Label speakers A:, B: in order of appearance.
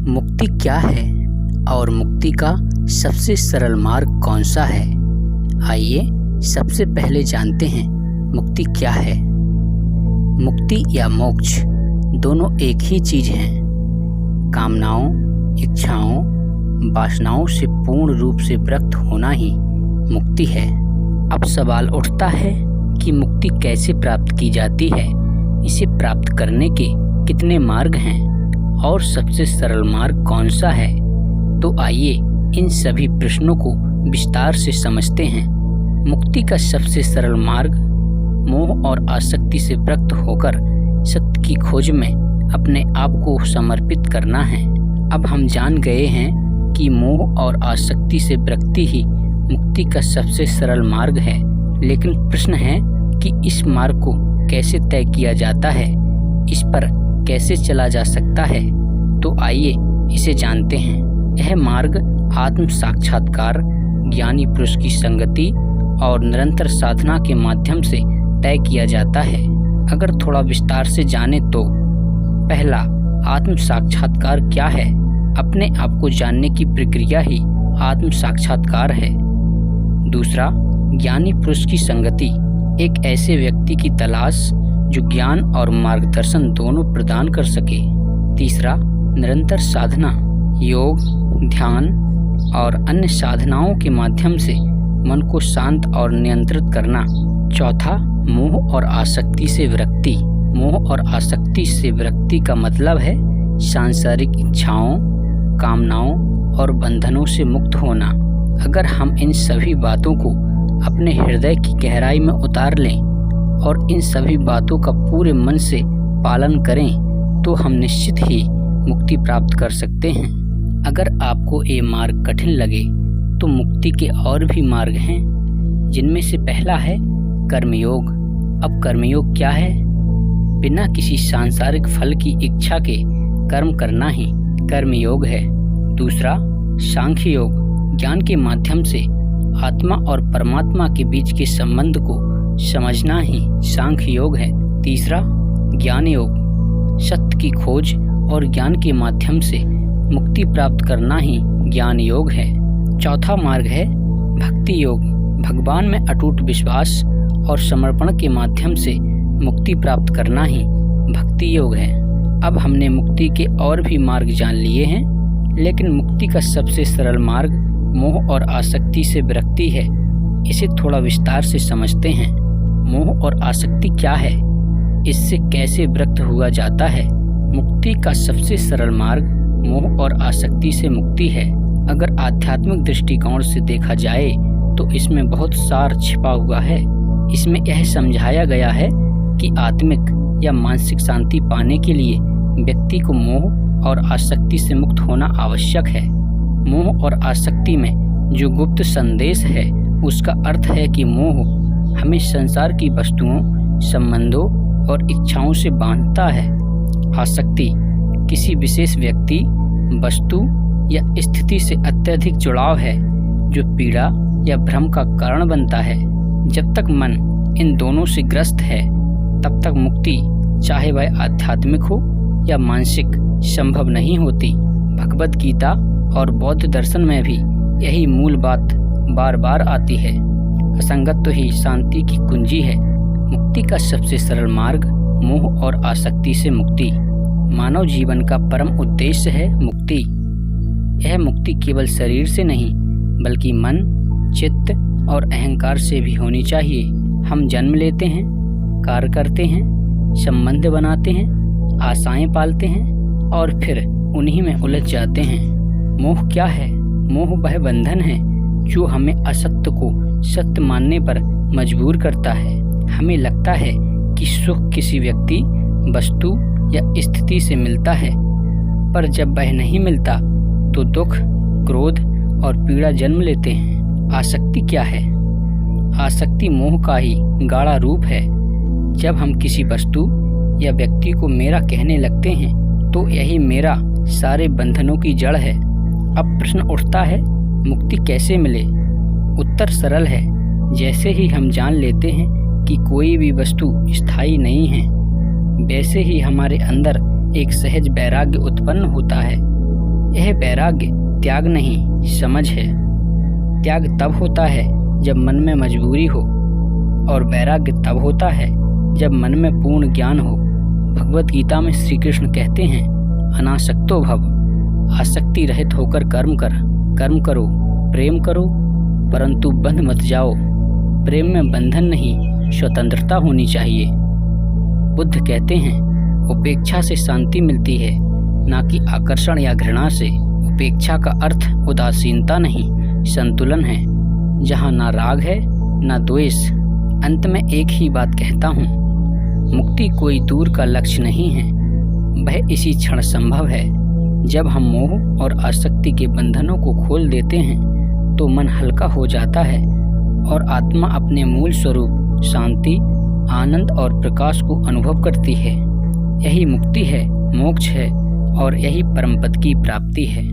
A: मुक्ति क्या है और मुक्ति का सबसे सरल मार्ग कौन सा है? आइए सबसे पहले जानते हैं मुक्ति क्या है। मुक्ति या मोक्ष दोनों एक ही चीज़ हैं। कामनाओं, इच्छाओं, वासनाओं से पूर्ण रूप से मुक्त होना ही मुक्ति है। अब सवाल उठता है कि मुक्ति कैसे प्राप्त की जाती है, इसे प्राप्त करने के कितने मार्ग हैं और सबसे सरल मार्ग कौन सा है। तो आइए इन सभी प्रश्नों को विस्तार से समझते हैं। मुक्ति का सबसे सरल मार्ग मोह और आसक्ति से मुक्त होकर सत्य की खोज में अपने आप को समर्पित करना है। अब हम जान गए हैं कि मोह और आसक्ति से मुक्ति ही मुक्ति का सबसे सरल मार्ग है। लेकिन प्रश्न है कि इस मार्ग को कैसे तय किया जाता है, इस पर कैसे चला जा सकता है। तो आइए इसे जानते हैं। यह मार्ग आत्म साक्षात्कार, ज्ञानी पुरुष की संगति और निरंतर साधना के माध्यम से तय किया जाता है। अगर थोड़ा विस्तार से जाने तो पहला, आत्म साक्षात्कार क्या है? अपने आप को जानने की प्रक्रिया ही आत्म साक्षात्कार है। दूसरा, ज्ञानी पुरुष की संगति, एक ऐसे व्यक्ति की तलाश जो ज्ञान और मार्गदर्शन दोनों प्रदान कर सके। तीसरा, निरंतर साधना, योग, ध्यान और अन्य साधनाओं के माध्यम से मन को शांत और नियंत्रित करना। चौथा, मोह और आसक्ति से विरक्ति। मोह और आसक्ति से विरक्ति का मतलब है सांसारिक इच्छाओं, कामनाओं और बंधनों से मुक्त होना। अगर हम इन सभी बातों को अपने हृदय की गहराई में उतार लें और इन सभी बातों का पूरे मन से पालन करें तो हम निश्चित ही मुक्ति प्राप्त कर सकते हैं। अगर आपको ये मार्ग कठिन लगे तो मुक्ति के और भी मार्ग हैं, जिनमें से पहला है कर्मयोग। अब कर्मयोग क्या है? बिना किसी सांसारिक फल की इच्छा के कर्म करना ही कर्मयोग है। दूसरा, सांख्य योग, ज्ञान के माध्यम से आत्मा और परमात्मा के बीच के संबंध को समझना ही सांख्य योग है। तीसरा, ज्ञान योग, सत्य की खोज और ज्ञान के माध्यम से मुक्ति प्राप्त करना ही ज्ञान योग है। चौथा मार्ग है भक्ति योग, भगवान में अटूट विश्वास और समर्पण के माध्यम से मुक्ति प्राप्त करना ही भक्ति योग है। अब हमने मुक्ति के और भी मार्ग जान लिए हैं, लेकिन मुक्ति का सबसे सरल मार्ग मोह और आसक्ति से विरक्ति है। इसे थोड़ा विस्तार से समझते हैं। मोह और आसक्ति क्या है? इससे कैसे विरक्त हुआ जाता है? मुक्ति का सबसे सरल मार्ग मोह और आसक्ति से मुक्ति है। अगर आध्यात्मिक दृष्टिकोण से देखा जाए तो इसमें बहुत सार छिपा हुआ है। इसमें यह समझाया गया है कि आत्मिक या मानसिक शांति पाने के लिए व्यक्ति को मोह और आसक्ति से मुक्त होना आवश्यक है। मोह और आसक्ति में जो गुप्त संदेश है उसका अर्थ है कि मोह हमें संसार की वस्तुओं, संबंधों और इच्छाओं से बांधता है। आसक्ति किसी विशेष व्यक्ति, वस्तु या स्थिति से अत्यधिक जुड़ाव है जो पीड़ा या भ्रम का कारण बनता है। जब तक मन इन दोनों से ग्रस्त है तब तक मुक्ति, चाहे वह आध्यात्मिक हो या मानसिक, संभव नहीं होती। भगवद गीता और बौद्ध दर्शन में भी यही मूल बात बार बार आती है। असंगत्व ही शांति की कुंजी है। मुक्ति का सबसे सरल मार्ग मोह और आसक्ति से मुक्ति। मानव जीवन का परम उद्देश्य है मुक्ति। यह मुक्ति केवल शरीर से नहीं बल्कि मन, चित्त और अहंकार से भी होनी चाहिए। हम जन्म लेते हैं, कार्य करते हैं, संबंध बनाते हैं, आशाएं पालते हैं और फिर उन्हीं में उलझ जाते हैं। मोह क्या है? मोह वह बंधन है जो हमें असत्य को सत्य मानने पर मजबूर करता है। हमें लगता है कि सुख किसी व्यक्ति, वस्तु या स्थिति से मिलता है, पर जब वह नहीं मिलता तो दुख, क्रोध और पीड़ा जन्म लेते हैं। आसक्ति क्या है? आसक्ति मोह का ही गाढ़ा रूप है। जब हम किसी वस्तु या व्यक्ति को मेरा कहने लगते हैं तो यही मेरा सारे बंधनों की जड़ है। अब प्रश्न उठता है, मुक्ति कैसे मिले? उत्तर सरल है। जैसे ही हम जान लेते हैं कि कोई भी वस्तु स्थायी नहीं है, वैसे ही हमारे अंदर एक सहज वैराग्य उत्पन्न होता है। वैराग्य त्याग नहीं, समझ है। त्याग तब होता है जब मन में मजबूरी हो, और वैराग्य तब होता है जब मन में पूर्ण ज्ञान हो। भगवत गीता में श्री कृष्ण कहते हैं, अनासक्तो भव, आसक्ति रहित होकर कर्म करो, प्रेम करो, परंतु बंध मत जाओ। प्रेम में बंधन नहीं, स्वतंत्रता होनी चाहिए। बुद्ध कहते हैं, उपेक्षा से शांति मिलती है, ना कि आकर्षण या घृणा से। उपेक्षा का अर्थ उदासीनता नहीं, संतुलन है, जहाँ ना राग है ना द्वेष। अंत में एक ही बात कहता हूँ, मुक्ति कोई दूर का लक्ष्य नहीं है, वह इसी क्षण संभव है। जब हम मोह और आसक्ति के बंधनों को खोल देते हैं तो मन हल्का हो जाता है और आत्मा अपने मूल स्वरूप शांति, आनंद और प्रकाश को अनुभव करती है। यही मुक्ति है, मोक्ष है, और यही परम पद की प्राप्ति है।